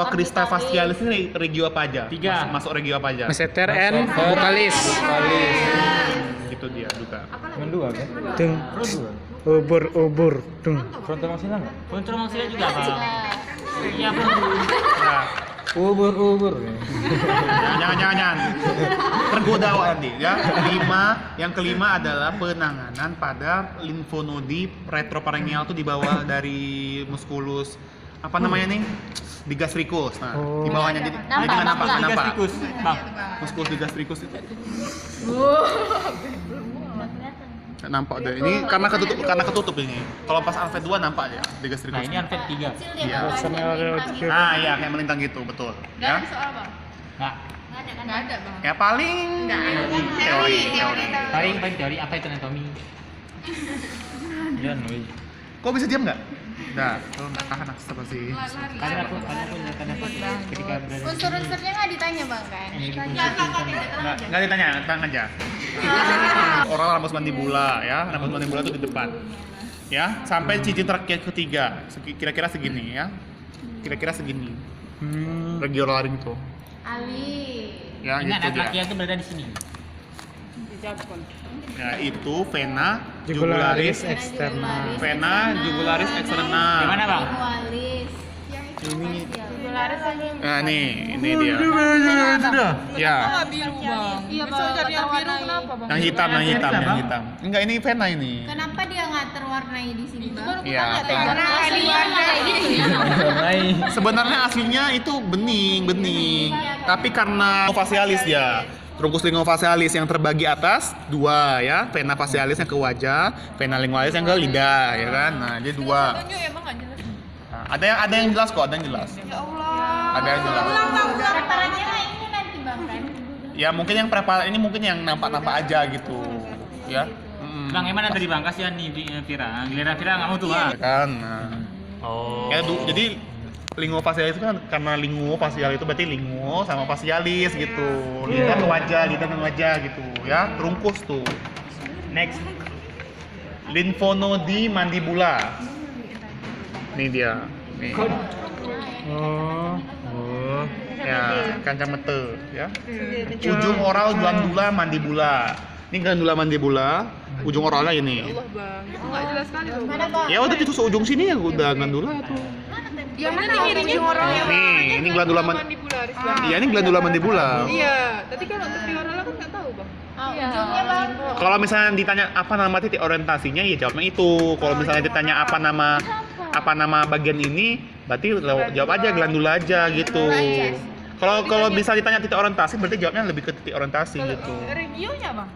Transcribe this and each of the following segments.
crista facialis ini regio apa aja? 3. Masuk regio apa aja? Meseter and vokalis. Itu dia juga. Mendua kan? Tung. Ubur. Tung. Frontal maxilla enggak? Kontrol maksimal juga Bang. Iya Bang. Nah, Ubur. jangan. Tergoda nanti ya. Yang kelima adalah penanganan pada limfonodi retroparengeal tuh di bawah dari musculus apa namanya nih? Digastricus. Nah, di bawahnya jadi nampak. Gastrikus. Bang. Musculus digastricus itu. Nggak nampak deh. Ini karena ketutup ini. Kalau pas alpha 2 nampak ya digastricus. Nah, ini Alfred 3. Iya. Personality. Ah iya kayak melintang gitu, betul. Ya. Nah, Nggak ada bang. Ya paling teori. paling teori apa itu anatomi? Jangan woi. Kok bisa diam nggak? Nah, kalau nggak tahan apa sih? Karena aku ketika berada Unsur-unsurnya nggak ditanya bang kan? Nggak ditanya, tenang aja. Oral rambus mandibula ya, rambus mandibula itu di depan. Ya, sampai cincin terakhir ketiga, kira-kira segini ya. Kira-kira segini. Regio-laring itu. Ali. Ya, ingat itu dia. trachea itu berada di sini. Ya, itu vena Jugularis jugularis, eksterna. vena jugularis eksterna. Di mana Bang? Lingualis. Ini. Jugularis lagi. Nah, ini dia. Ya. Biru bang. Iya bang. Cari yang biru kenapa bang? Yang hitam. Enggak, ini vena ini. Kenapa dia nggak terwarnai di sini bang? Iya. Karena aslinya kayak gitu ya. Sebenarnya aslinya itu bening, tapi karena facialis ya, trunkus linguofacialis yang terbagi atas dua ya, vena facialisnya ke wajah, vena lingualis yang ke lidah ya kan, nah jadi dua. Nah, ada yang jelas kok, ada yang jelas. Ada yang jelas. Preparatnya lah ini nanti bang kan? Ya mungkin yang preparat ini mungkin yang nampak aja gitu, ya. Bang, gimana tadi Bang? Kasihan nih Vira. Giliran Vira nggak mau tuh Ya Bang. kan. Nah. Oh. Ya, jadi linguofacialis itu kan karena linguofacial itu berarti linguo sama facialis gitu. Lidah ke wajah gitu ya. Trunkus tuh. Next. Linfonodi mandibula. Ini dia. Nih. Oh. Ya, kancah mata ya. Ujung oral glandula mandibula. Ini glandula mandibula, ujung oralnya ini. Mana bang? Ya udah ditusuk ujung sini ya udah glandula tuh. Yang mana ujung oralnya? Nih, ini glandula Mandibularis bang. Iya, ini glandula mandibula. Iya, tadi kalau untuk oralnya kan nggak tahu bang. Ujungnya bang. Kalau misalnya ditanya apa nama titik orientasinya, ya jawabnya itu. Kalau misalnya ditanya apa nama bagian ini, berarti jawab aja glandula aja gitu. Kalau bisa ditanya titik orientasi, berarti jawabnya lebih ke titik orientasi gitu. Regionya bang?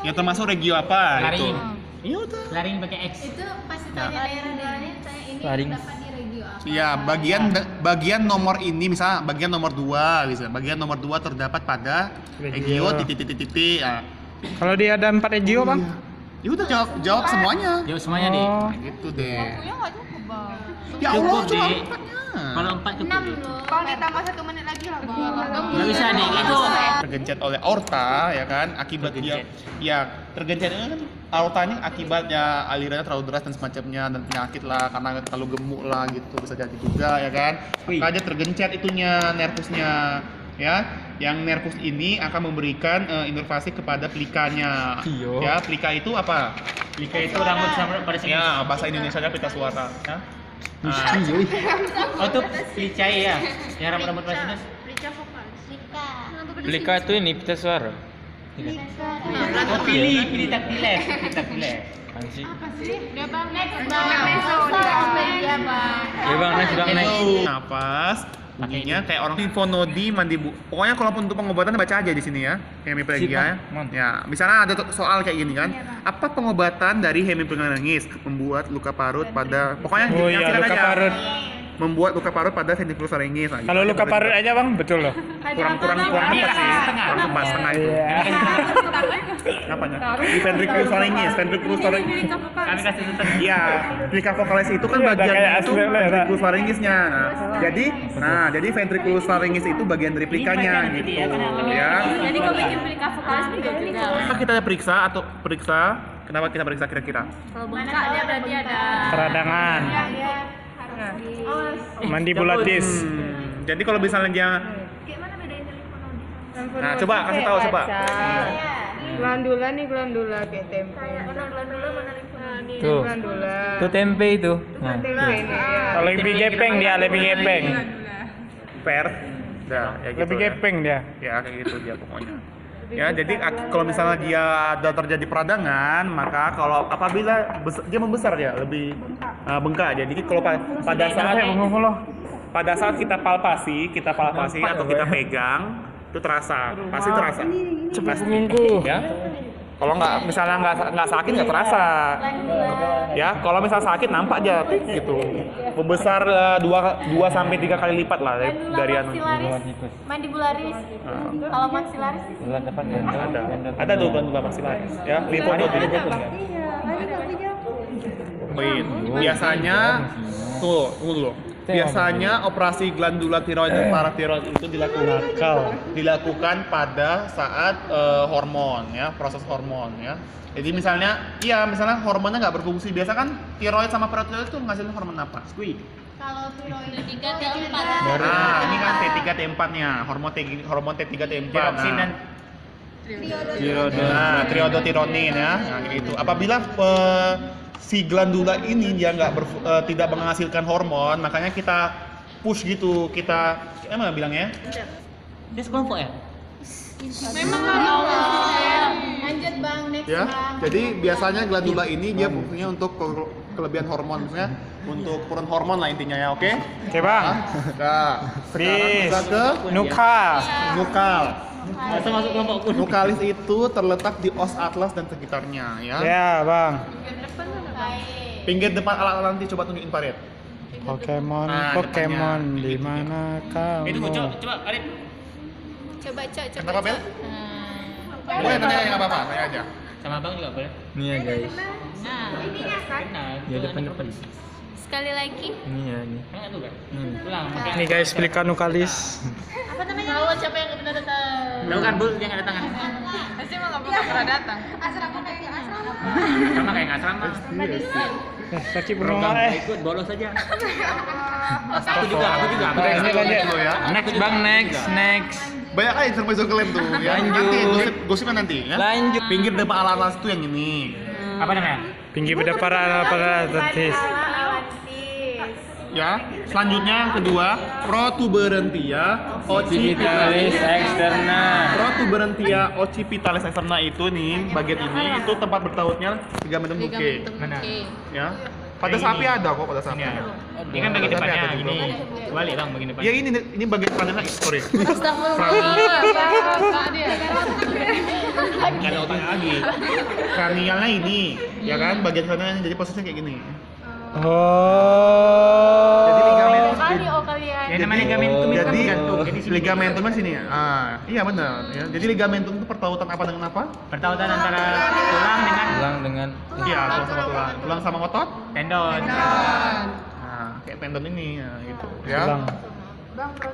Yang termasuk regio apa? Laring. Iya udah. Laring pakai X. Itu pasti tanya daerah-daerahnya, tanya ini Laring. dapat di regio apa? Iya, bagian nomor ini misalnya bagian nomor 2 bisa. Bagian nomor 2 terdapat pada regio titik-titik. Ya. Kalau dia ada 4 regio bang? Ya udah jawab semuanya. Jauh semuanya deh. Oh. Nah, gitu deh. Ya nggak cukup bang. Ya Allah, Cukup, cuma Dek. 4-nya. Kalau 4 cukup. 6 deh. loh. Bang ditambah 1 menit lagi lah bang. Nggak bisa deh, itu Tergencet oleh aorta ya kan, akibat dia tergencet ini kan aortanya akibatnya alirannya terlalu deras dan semacamnya dan penyakit lah karena terlalu gemuk lah gitu bisa jadi juga ya kan. Makanya tergencet itunya nervusnya ya. Yang nervus ini akan memberikan inervasi kepada pelikanya. Ya, pelika itu apa? Lika itu rambut sampai pada sini. Ya, bahasa Indonesianya pita suara ya. Oh itu pelicai ya? Yang rambut pada sini. Perica vokal. Lika. Lika itu ini pita suara. Oh pilih taktiles. Anjing. Dia bang next bang. Dia bang. Ya bang, next bang next. Napas bunyinya kayak orang linfonodi mandibula. Pokoknya kalau untuk pengobatan baca aja di sini ya, hemiplegia. Ya, misalnya ada soal kayak gini kan. Apa pengobatan dari hemiplegia membuat luka parut pada pokoknya Oh iya, silakan luka aja. parut. Membuat luka parut pada ventriculus pharyngeus. Nah, Kalau gitu luka aja parut berarti. aja bang, betul loh. kurang tepat sih. Kurang tepat setengah itu. Iya. Apanya? Di ventriculus pharyngeus. Kami kasih susah. Iya, plika vokalis itu kan Iya, ada bagian kayak itu asli lah, ya. ventriculus pharyngeusnya. Jadi ventriculus pharyngeus itu bagian dari plikanya gitu. Ya. Jadi kau bikin pelika vokalis juga. Apa kita periksa? Kenapa kita periksa kira-kira? Kalau bengkak dia berarti ada. Peradangan. Mandibulatis. Jadi kalau misalnya dia Gimana bedain limfonodi? Nah, coba kasih tahu coba. Glandula nih glandula kayak tempe. Mana glandula mana limfonodi? Nih Tuh. glandula. Itu tempe itu. Nah. Tempe ini ya. Lebih gepeng dia, lebih gepeng. per. Nah, ya gitu. Lebih ya. gepeng dia. Ya kayak gitu dia pokoknya. Ya, jadi kalau misalnya dia ada terjadi peradangan, maka kalau apabila dia membesar ya, lebih bengkak. Jadi kalau pada saat kita palpasi atau kita pegang, itu terasa, pasti terasa. Cepat bungku. Ya. Kalau misalnya nggak sakit nggak terasa. Ya, kalau misalnya sakit nampak aja gitu. Membesar 2 sampai 3 kali lipat lah dari anu. Mandibularis. Kalau maksilaris? Ada tuh glandula maksilaris ya, limfonoid. Biasanya tunggu dulu. Biasanya operasi glandula tiroid dan paratiroid itu dilakukan pada saat hormon ya, proses hormon ya. Jadi misalnya hormonnya nggak berfungsi. Biasa kan tiroid sama paratiroid itu menghasilkan hormon apa? Kalau tiroid T3 T4. Nah, ini kan T3 T4-nya, hormon T3 T4. Tiroksin dan Nah, triodotironin ya. Nah, gitu. Apabila si glandula ini dia tidak menghasilkan hormon, makanya kita push gitu, kita emang bilangnya dia sekelompok ya. Memang Allah. Lanjut Bang, next ya. Bang. Jadi biasanya glandula ini dia fungsinya untuk kelebihan hormon, maksudnya untuk kurang hormon lah intinya ya, oke? Oke bang. Nah, Freeze. sekarang kita ke Nuka. nukal. Masa masuk kelompok pun. Nukalis itu terletak di os atlas dan sekitarnya ya. Ya bang. Baik. Pinggir depan alat nanti coba tunjukin Farid. Pokemon, Nah, Pokemon, depannya. di mana Itu kamu? coba Arif. Coba Cok, coba. Kenapa Bel? Boleh tanya nggak apa-apa, tanya aja. Sama Bang juga boleh. Ini ya guys. Nah, Kenal. Ya depan. sekali lagi. Ini ya ini. Enggak tuh kan? Hmm. Ulang pakai. Ini guys, belikan Nukalis. Apa namanya? Tahu siapa yang benar datang? Tahu kan Bu, dia enggak datang kan? Pasti mah nggak pernah datang. Asrama kayak asrama. Sama kayak enggak sama. Sakit Program bernama ikut bolos aja. Aku juga. Udah, ini lanjut dulu ya. Next bang, next. Banyak aja survei klaim tuh ya. Lanjut. Nanti gosipnya nanti ya. Lanjut. Pinggir depan alat alas itu yang ini. Apa namanya? Pinggir pada para tetis. Ya. Selanjutnya yang kedua, protuberantia Occipitalis occipitalis. externa. Protuberantia occipitalis externa itu nih, bagian ini itu tempat bertautnya ligamentum bucce. Mana? Ya. Pada sapi ada kok pada sapi. Ini ya. Ini kan bagian Pada sapi depannya ada juga. ini. Balik Bang bagian depan. Ya ini bagian depannya lagi, sorry. Pak dia. Nggak ada otaknya lagi. Kranialnya ini, ya kan? Bagian sana jadi posisinya kayak gini. Jadi ligamen. Yang namanya ligamentum itu kan Jadi gantung. Jadi sini. ligamentumnya sini ya. Iya benar. Ya. Jadi ligamentum itu pertautan apa dengan apa? Pertautan antara tulang dengan Ulang dengan Iya, tulang sama tulang. Tulang sama otot? tendon. Nah, kayak tendon ini ya gitu. Ya. Bang.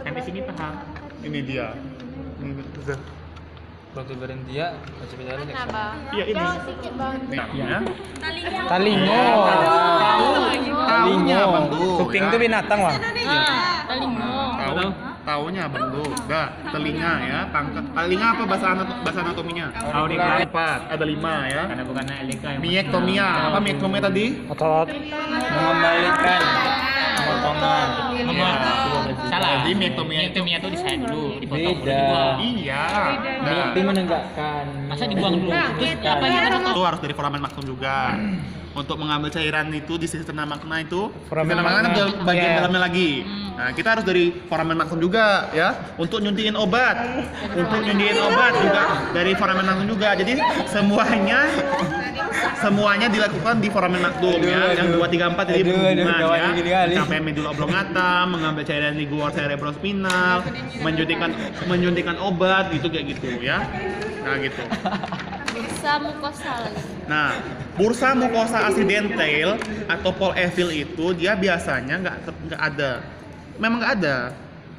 Sampai sini paham. Ini dia. Ini udah. protuberantia occipitalis externa. Iya ini. Sedikit Bang. Nah, ya. Talingo. Taunya Bang Du. Kuping ya. itu binatang bang. Taunya Bang Du. Udah, telinga ya, pangkat. Telinga apa bahasa anatominya? Auricular. 4, ada 5 ya. Karena bukan elika yang Miektomia. Apa miektomia tadi? Otot. Mengembalikan potongan. Salah. Jadi miektomia itu Miektomia tuh di saya dulu, dipotong Beda. dibuang. iya. Nah, Itu menegakkan. Masa dibuang dulu? Terus apa yang itu harus dari foramen magnum juga. Untuk mengambil cairan itu di cisterna magna itu, Foramen cisterna magna magna. ada bagian Iya. dalamnya lagi. Nah, kita harus dari foramen magnum juga ya, untuk nyuntikin obat. Untuk nyuntikin obat juga dari foramen magnum juga. Jadi semuanya dilakukan di foramen magnum ya. Yang 2 3 4 jadi Aduh, berhubungan kawan ya. gini-gini. Sampai medulla oblongata, mengambil cairan di luar cerebrospinal, menyuntikkan obat gitu kayak gitu ya. Nah, gitu. Bursa mukosa lagi. Nah, bursa mukosa accidental atau polyevil itu dia biasanya nggak ada, memang nggak ada,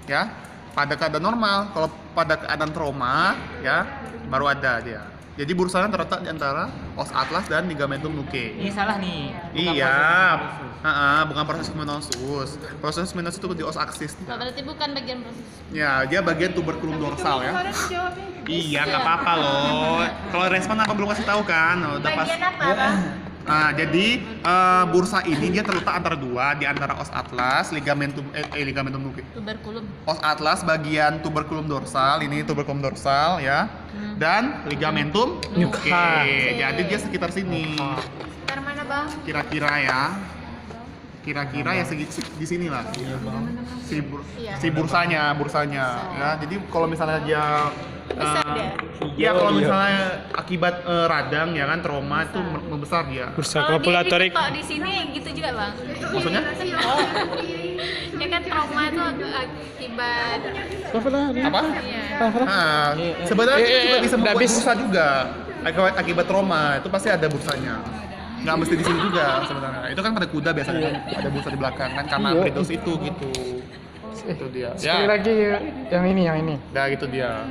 ya. Pada keadaan normal, kalau pada keadaan trauma, ya baru ada dia. Jadi bursanya terletak di antara os atlas dan ligamentum nuchae. Ini salah nih. Bukan Iya, proses bukan proses seminosus. Proses seminosus itu di os aksis. Oh, berarti bukan bagian proses. Ya, dia bagian tuberculum dorsal ya. Kemarin dijawabnya. Iya, nggak apa-apa loh. Kalau respon apa belum kasih tahu kan? Oh, udah pas. Bagian apa, Bang? Nah, jadi bursa ini dia terletak antara dua, di antara os atlas, ligamentum nuchae. Tuberkulum. Os atlas bagian tuberculum dorsal, ini tuberculum dorsal ya. Dan ligamentum nuchae. Jadi dia sekitar sini. Sekitar mana, Bang? Kira-kira ya. Kira-kira ya di sini lah. Si bursanya ya. Jadi kalau misalnya dia ya kalau misalnya akibat radang ya kan trauma itu membesar dia. Bursa Kalau kopulatorik. Kok di sini gitu juga, Bang? Maksudnya? Ya kan trauma itu akibat Apa? iya. Nah, sebenarnya itu juga bisa membuat habis. bursa juga. Akibat trauma itu pasti ada bursanya. Nggak mesti di sini juga sebenarnya. Itu kan pada kuda biasanya kan ada bursa di belakang kan karena predos itu gitu. Itu dia. Sekali lagi yang ini. Nah, itu dia.